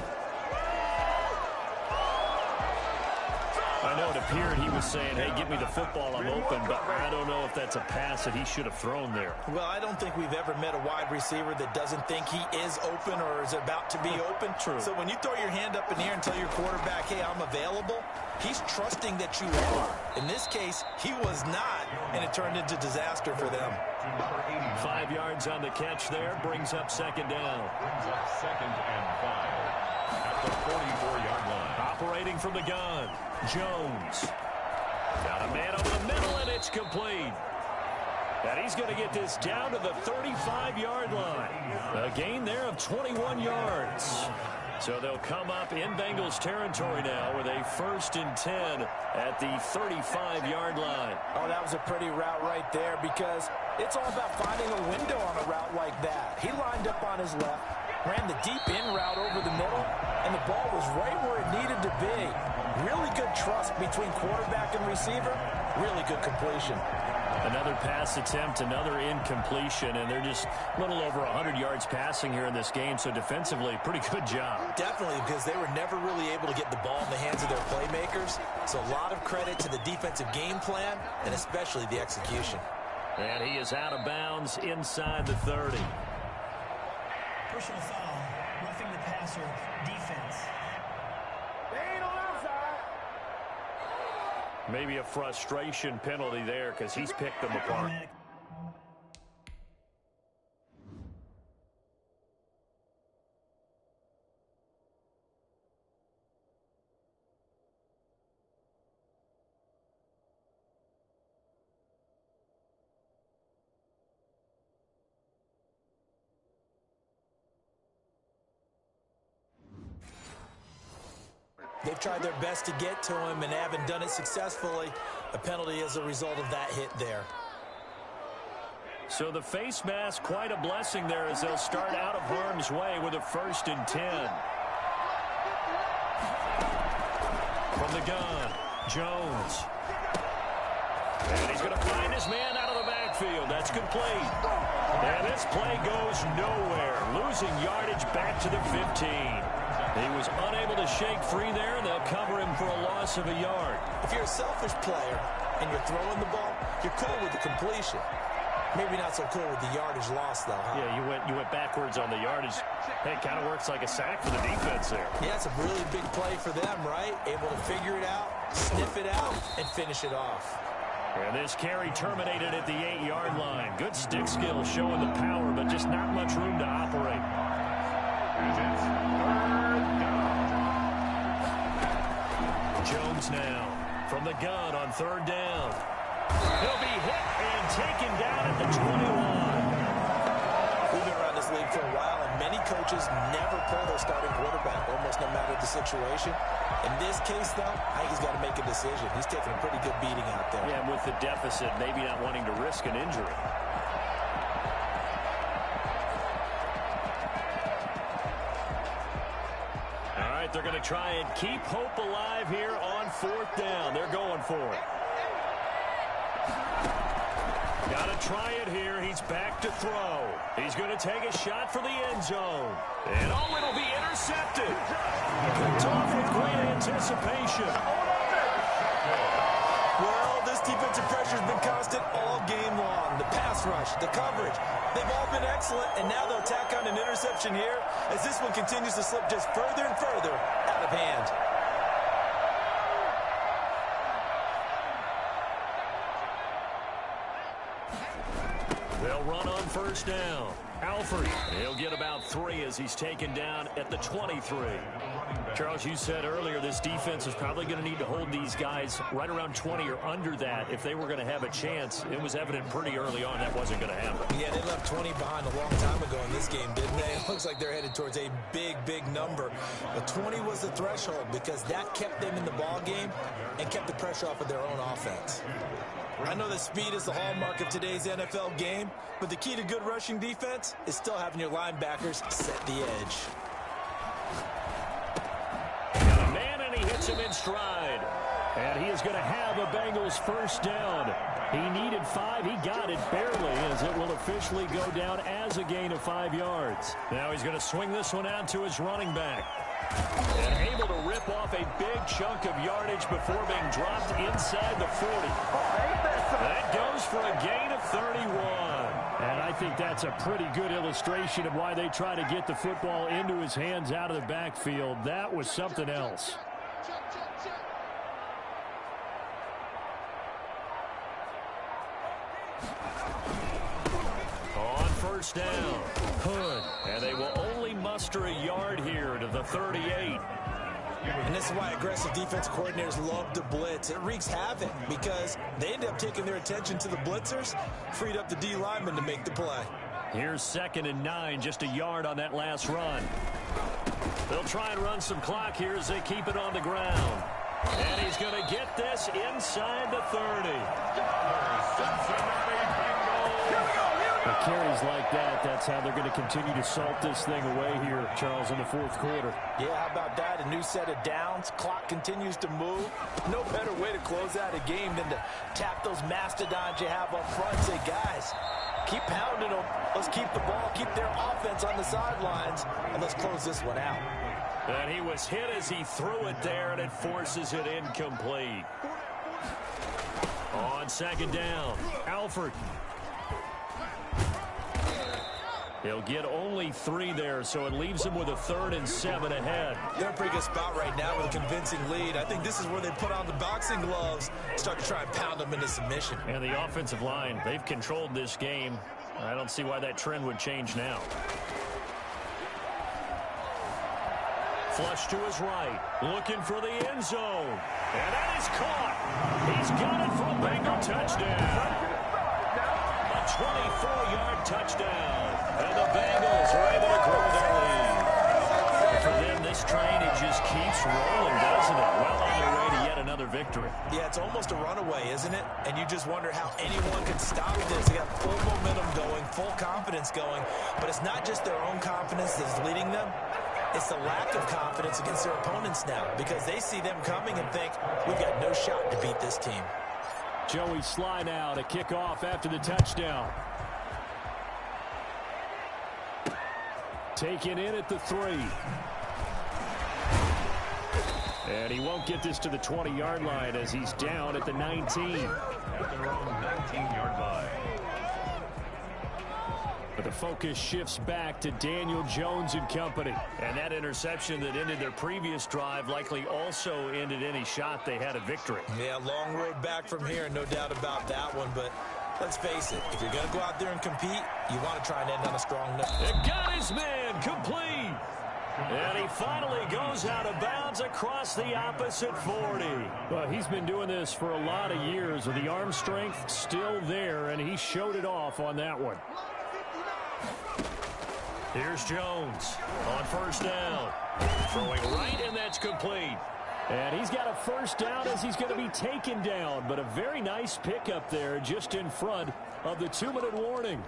I know it appeared he was saying, hey, give me the football, I'm open, but I don't know if that's a pass that he should have thrown there. Well, I don't think we've ever met a wide receiver that doesn't think he is open or is about to be open. True. So when you throw your hand up in the air and tell your quarterback, hey, I'm available, he's trusting that you are. In this case, he was not, and it turned into disaster for them. 5 yards on the catch there, brings up 2nd down. Brings up 2nd and 5 at the 44-yard line. Operating from the gun, Jones. Got a man over the middle, and it's complete. And he's going to get this down to the 35-yard line. A gain there of 21 yards. So they'll come up in Bengals territory now with a 1st and 10 at the 35-yard line. Oh, that was a pretty route right there because it's all about finding a window on a route like that. He lined up on his left, ran the deep in route over the middle, and the ball was right where it needed to be. Really good trust between quarterback and receiver. Really good completion. Another pass attempt, another incompletion, and they're just a little over 100 yards passing here in this game, so defensively, pretty good job. Definitely, because they were never really able to get the ball in the hands of their playmakers. So a lot of credit to the defensive game plan, and especially the execution. And he is out of bounds inside the 30. Personal foul, roughing the passer, defense. Maybe a frustration penalty there because he's picked them apart. They've tried their best to get to him and haven't done it successfully. A penalty as a result of that hit there. So the face mask, quite a blessing there as they'll start out of harm's way with a 1st and 10. From the gun, Jones. And he's going to find his man out of the backfield. That's complete. And this play goes nowhere. Losing yardage back to the 15. He was unable to shake free there, and they'll cover him for a loss of a yard. If you're a selfish player and you're throwing the ball, you're cool with the completion. Maybe not so cool with the yardage loss, though, huh? Yeah, you went backwards on the yardage. Hey, it kind of works like a sack for the defense there. Yeah, it's a really big play for them, right? Able to figure it out, sniff it out, and finish it off. And this carry terminated at the 8-yard line. Good stick skill showing the power, but just not much room to operate. Jones now from the gun on 3rd down. He'll be hit and taken down at the 21. We've been around this league for a while, and many coaches never pull their starting quarterback, almost no matter the situation. In this case, though, I think he's got to make a decision. He's taking a pretty good beating out there. Yeah, and with the deficit, maybe not wanting to risk an injury. They're going to try and keep hope alive here on 4th down. They're going for it. Got to try it here. He's back to throw. He's going to take a shot for the end zone. And oh, it'll be intercepted. Picked off with great anticipation. Well, this defensive pressure has been constant all game long. The pass rush, the coverage, they've all been excellent, and now they'll tack on an interception here as this one continues to slip just further and further out of hand. They'll run on 1st down. Alford, he'll get about 3 as he's taken down at the 23. Charles, you said earlier this defense is probably going to need to hold these guys right around 20 or under that if they were going to have a chance. It was evident pretty early on that wasn't going to happen. Yeah, they left 20 behind a long time ago in this game, didn't they? It looks like they're headed towards a big, big number. But 20 was the threshold because that kept them in the ball game and kept the pressure off of their own offense. I know that speed is the hallmark of today's NFL game, but the key to good rushing defense is still having your linebackers set the edge. Got a man, and he hits him in stride. And he is going to have a Bengals 1st down. He needed 5. He got it barely as it will officially go down as a gain of 5 yards. Now he's going to swing this one out to his running back. And able to rip off a big chunk of yardage before being dropped inside the 40. That goes for a gain of 31. And I think that's a pretty good illustration of why they try to get the football into his hands out of the backfield. That was something else. On 1st down, Hood. And they will only muster a yard here to the 38. And this is why aggressive defense coordinators love to blitz. It wreaks havoc because they end up taking their attention to the blitzers, freed up the D lineman to make the play. Here's 2nd and 9, just a yard on that last run. They'll try and run some clock here as they keep it on the ground. And he's going to get this inside the 30. Cincinnati Bengals. Here we go, here we go. The carries like that, that's how they're going to continue to salt this thing away here, Charles, in the fourth quarter. Yeah, how about that? A new set of downs. Clock continues to move. No better way to close out a game than to tap those mastodons you have up front. Say, guys, keep pounding them. Let's keep the ball, keep their offense on the sidelines, and let's close this one out. And he was hit as he threw it there, and it forces it incomplete. On second down, Alford. He'll get only 3 there, so it leaves him with a 3rd and 7 ahead. They're in a pretty good spot right now with a convincing lead. I think this is where they put on the boxing gloves, start to try and pound them into submission. And the offensive line, they've controlled this game. I don't see why that trend would change now. Flush to his right, looking for the end zone. And that is caught. He's got it for a Bengal touchdown. A 24-yard touchdown. And the Bengals are able to grow their lead. For them, this train, it just keeps rolling, doesn't it? Well on their way to yet another victory. Yeah, it's almost a runaway, isn't it? And you just wonder how anyone could stop this. They got full momentum going, full confidence going. But it's not just their own confidence that's leading them. It's the lack of confidence against their opponents now because they see them coming and think, we've got no shot to beat this team. Joey slide out, a kickoff after the touchdown. Taken in at the 3. And he won't get this to the 20-yard line as he's down at the 19. At their own 19-yard line. But the focus shifts back to Daniel Jones and company. And that interception that ended their previous drive likely also ended any shot they had at victory. Yeah, long road back from here, no doubt about that one. But let's face it, if you're going to go out there and compete, you want to try and end on a strong note. It got his man complete. And he finally goes out of bounds across the opposite 40. Well, he's been doing this for a lot of years with the arm strength still there, and he showed it off on that one. Here's Jones on first down. Throwing right, and that's complete. And he's got a first down as he's going to be taken down. But a very nice pickup there just in front of the 2-minute warning.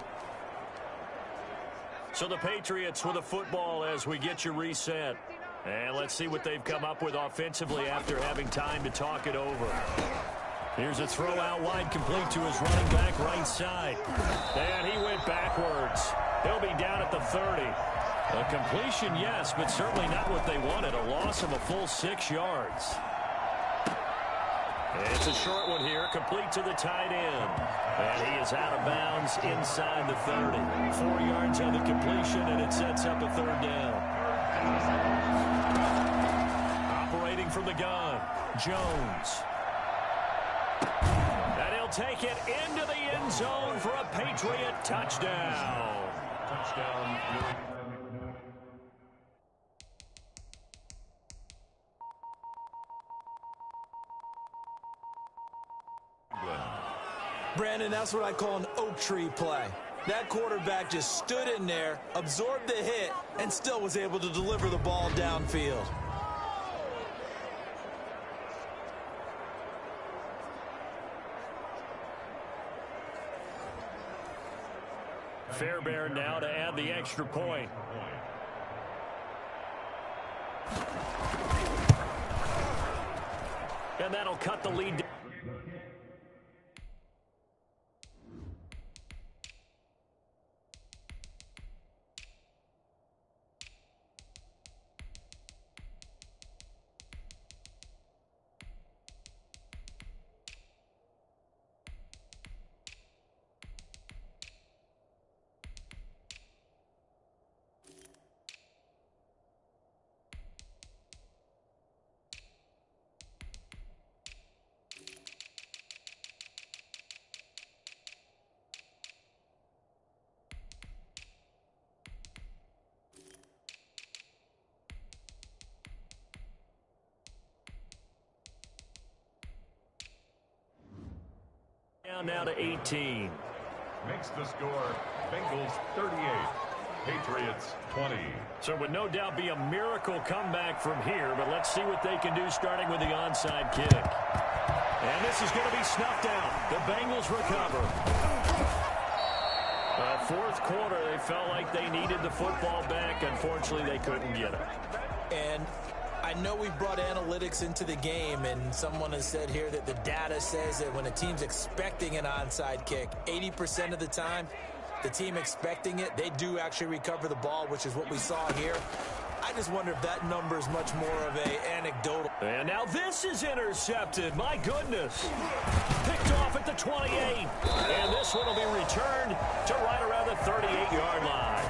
So the Patriots with the football as we get you reset. And let's see what they've come up with offensively after having time to talk it over. Here's a throw out wide, complete to his running back right side. And he went backwards. He'll be down at the 30. A completion, yes, but certainly not what they wanted. A loss of a full 6 yards. It's a short one here, complete to the tight end. And he is out of bounds inside the 30. 4 yards on the completion, and it sets up a 3rd down. Operating from the gun, Jones. And he'll take it into the end zone for a Patriot touchdown. Touchdown. Brandon, that's what I call an oak tree play. That quarterback just stood in there, absorbed the hit, and still was able to deliver the ball downfield. Fairbairn now to add the extra point. And that'll cut the lead. Down now to 18. Makes the score Bengals 38, Patriots 20. So it would no doubt be a miracle comeback from here, but let's see what they can do starting with the onside kick. And this is going to be snuffed out. The Bengals recover. Fourth quarter, they felt like they needed the football back. Unfortunately, they couldn't get it. And I know we brought analytics into the game, and someone has said here that the data says that when a team's expecting an onside kick, 80% of the time, the team expecting it, they do actually recover the ball, which is what we saw here. I just wonder if that number is much more of a anecdotal. And now this is intercepted. My goodness. Picked off at the 28. And this one will be returned to right around the 38-yard line.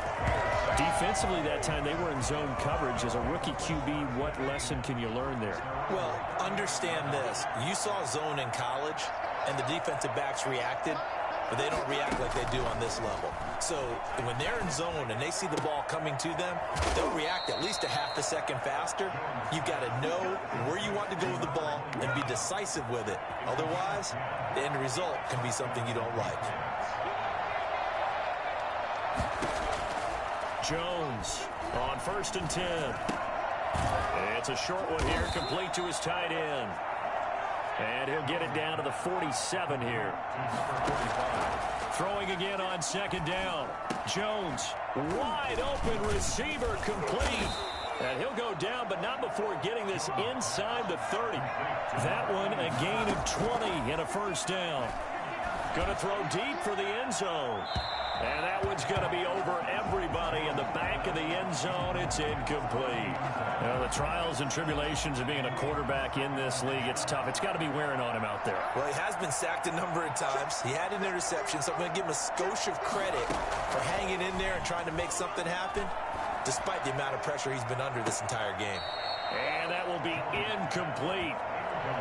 Defensively that time, they were in zone coverage. As a rookie QB, what lesson can you learn there? Well, understand this. You saw zone in college, and the defensive backs reacted, but they don't react like they do on this level. So when they're in zone and they see the ball coming to them, they'll react at least a half a second faster. You've got to know where you want to go with the ball and be decisive with it. Otherwise, the end result can be something you don't like. Jones on 1st and 10. It's a short one here, complete to his tight end. And he'll get it down to the 47 here. Throwing again on 2nd down. Jones, wide open receiver, complete. And he'll go down, but not before getting this inside the 30. That one a gain of 20 and a 1st down. Going to throw deep for the end zone. And that one's going to be over everybody in the back of the end zone. It's incomplete. The trials and tribulations of being a quarterback in this league, it's tough. It's got to be wearing on him out there. Well, he has been sacked a number of times. He had an interception, so I'm going to give him a skosh of credit for hanging in there and trying to make something happen, despite the amount of pressure he's been under this entire game. And that will be incomplete.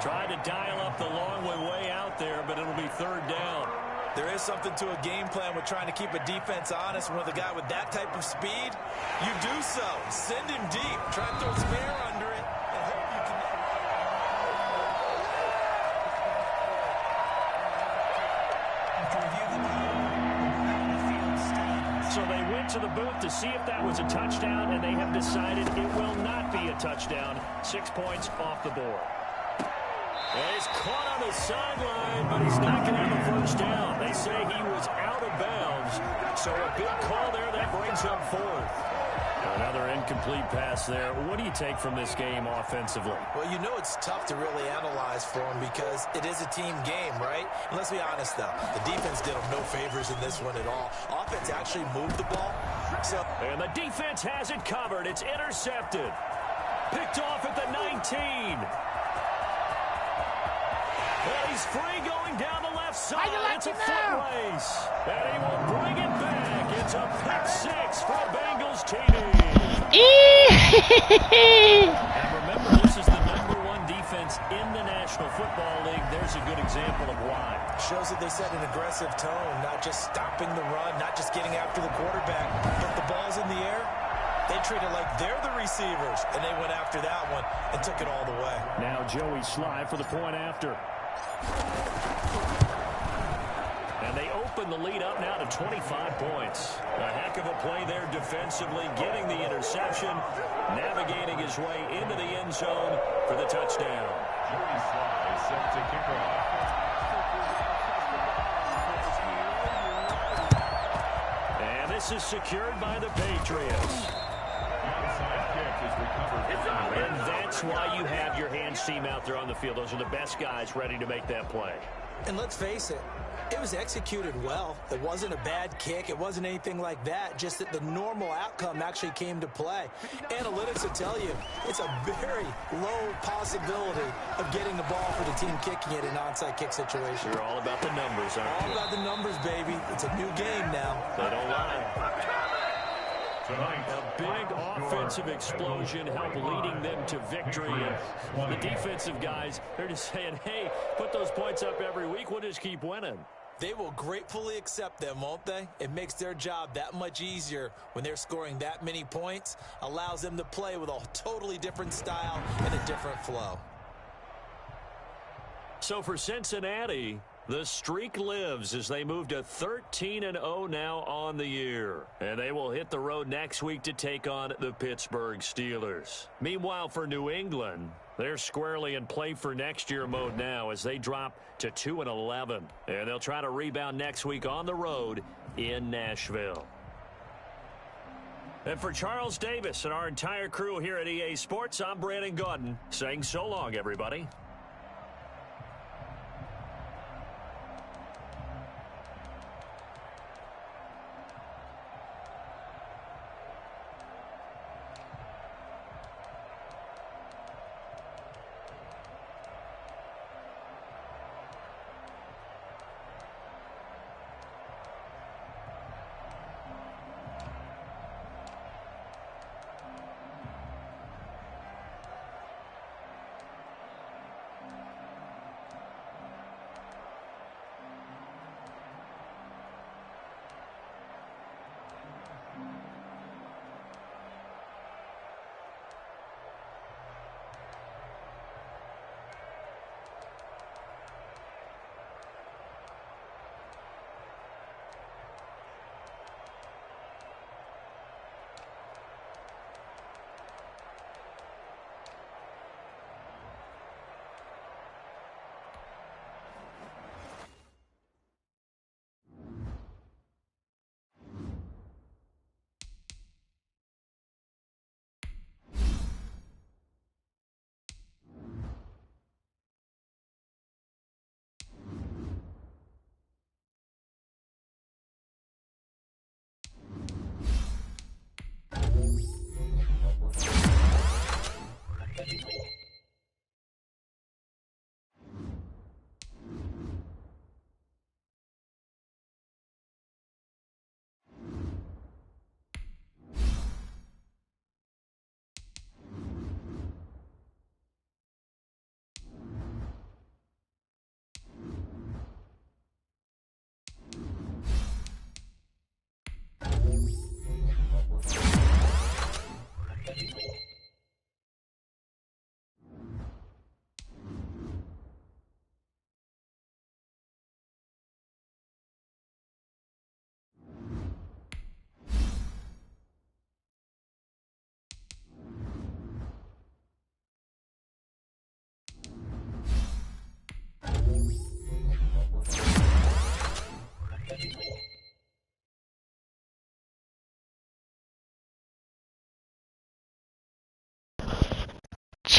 Tried to dial up the long way out there, but it'll be 3rd down. There is something to a game plan with trying to keep a defense honest. When with a guy with that type of speed, you do so. Send him deep. Try and throw some air under it. And hope you can... After review the play, the field stands. So they went to the booth to see if that was a touchdown, and they have decided it will not be a touchdown. 6 points off the board. And he's caught on the sideline, but he's not going to have a 1st down. They say he was out of bounds, so a big call there that brings up 4th. Another incomplete pass there. What do you take from this game offensively? Well, you know it's tough to really analyze for him because it is a team game, right? And let's be honest, though. The defense did him no favors in this one at all. Offense actually moved the ball. And the defense has it covered. It's intercepted. Picked off at the 19. Well, he's free going down the left side. It's a foot race. And he will bring it back. It's a pick 6 for a Bengals TD. And remember, this is the #1 defense in the National Football League. There's a good example of why. Shows that they set an aggressive tone, not just stopping the run, not just getting after the quarterback, but the ball's in the air. They treat it like they're the receivers, and they went after that one and took it all the way. Now Joey Sly for the point after. And they open the lead up now to 25 points. A heck of a play there defensively, getting the interception, navigating his way into the end zone for the touchdown. Joey Sly is set to kick off. And this is secured by the Patriots. And that's why you have your hands team out there on the field. Those are the best guys ready to make that play. And let's face it, it was executed well. It wasn't a bad kick. It wasn't anything like that. Just that the normal outcome actually came to play. Analytics will tell you it's a very low possibility of getting the ball for the team kicking it in an onside kick situation. You're all about the numbers, aren't you? All about the numbers, baby. It's a new game now. They don't lie. A big offensive explosion helped leading them to victory. And the defensive guys, they're just saying, hey, put those points up every week. We'll just keep winning. They will gratefully accept them, won't they? It makes their job that much easier when they're scoring that many points. Allows them to play with a totally different style and a different flow. So for Cincinnati, The streak lives as they move to 13-0 now on the year. And they will hit the road next week to take on the Pittsburgh Steelers. Meanwhile, for New England, they're squarely in play for next year mode now as they drop to 2-11. And they'll try to rebound next week on the road in Nashville. And for Charles Davis and our entire crew here at EA Sports, I'm Brandon Gaudin saying so long, everybody.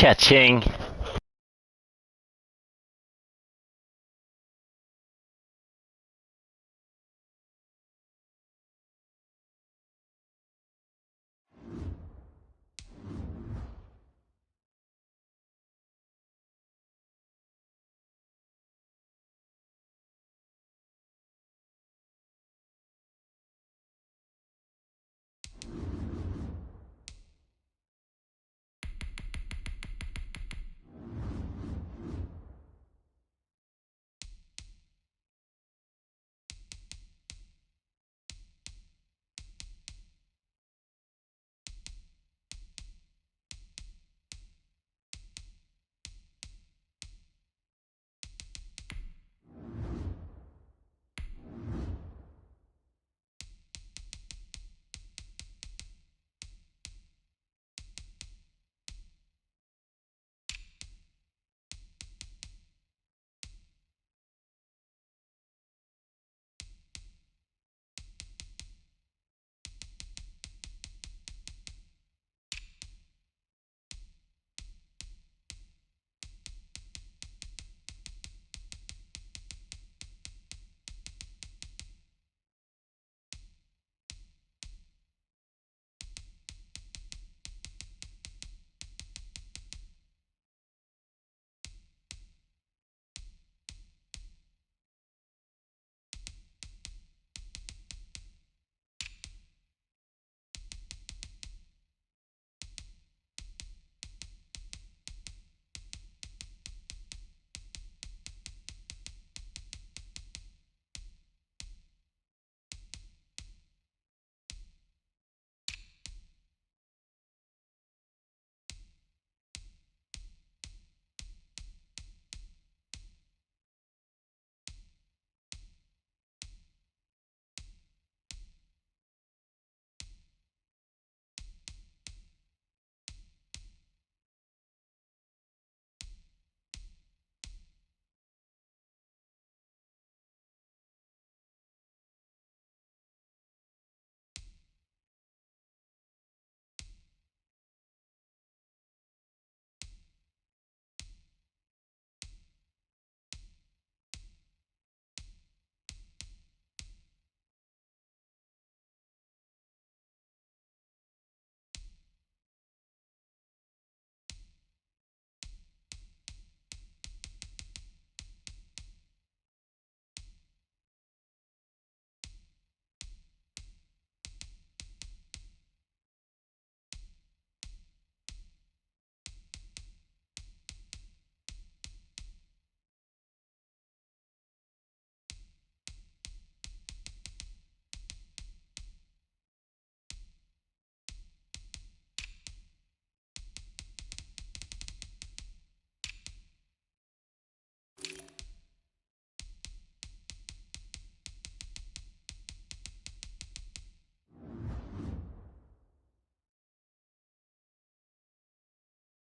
Cha-ching.